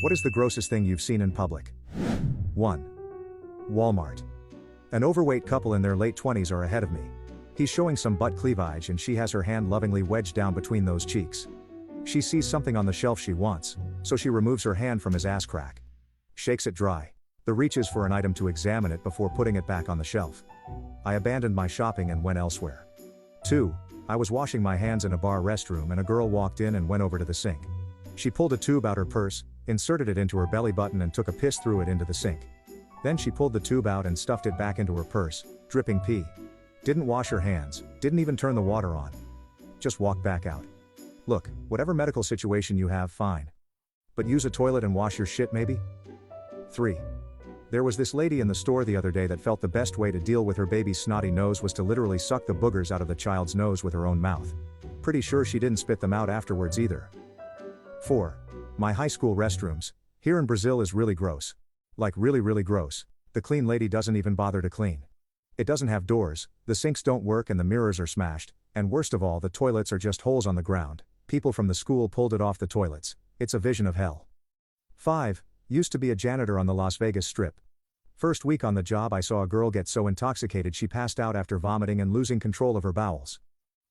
What is the grossest thing you've seen in public? 1. Walmart. An overweight couple in their late 20s are ahead of me. He's showing some butt cleavage and she has her hand lovingly wedged down between those cheeks. She sees something on the shelf she wants, so she removes her hand from his ass crack. Shakes it dry. The reaches for an item to examine it before putting it back on the shelf. I abandoned my shopping and went elsewhere. 2. I was washing my hands in a bar restroom and a girl walked in and went over to the sink. She pulled a tube out her purse, inserted it into her belly button and took a piss through it into the sink. Then she pulled the tube out and stuffed it back into her purse, dripping pee. Didn't wash her hands, didn't even turn the water on. Just walked back out. Look, whatever medical situation you have, fine. But use a toilet and wash your shit maybe? 3. There was this lady in the store the other day that felt the best way to deal with her baby's snotty nose was to literally suck the boogers out of the child's nose with her own mouth. Pretty sure she didn't spit them out afterwards either. 4. My high school restrooms, here in Brazil, is really gross. Like really gross. The clean lady doesn't even bother to clean. It doesn't have doors, the sinks don't work and the mirrors are smashed, and worst of all, the toilets are just holes on the ground. People from the school pulled it off the toilets. It's a vision of hell. 5. Used to be a janitor on the Las Vegas Strip. First week on the job I saw a girl get so intoxicated she passed out after vomiting and losing control of her bowels.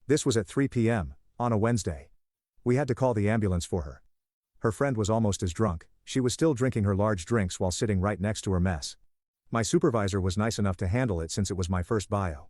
This was at 3 p.m., on a Wednesday. We had to call the ambulance for her. Her friend was almost as drunk, she was still drinking her large drinks while sitting right next to her mess. My supervisor was nice enough to handle it since it was my first bio.